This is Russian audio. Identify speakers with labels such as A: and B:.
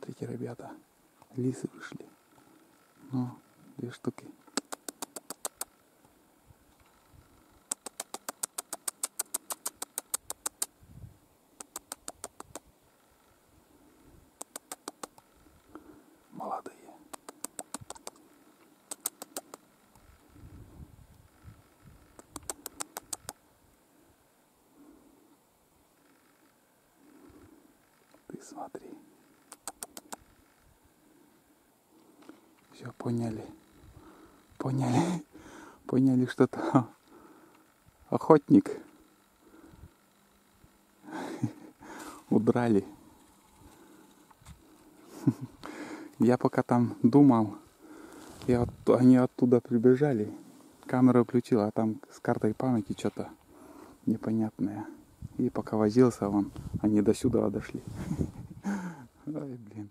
A: Смотрите, ребята, лисы вышли. Ну, 2 штуки. Молодые. Ты смотри. Все поняли. Поняли, что это охотник. Удрали. Я пока там думал, они оттуда прибежали. Камеру включил, а там с картой памяти что-то непонятное. И пока возился, они до сюда дошли. Ой, блин.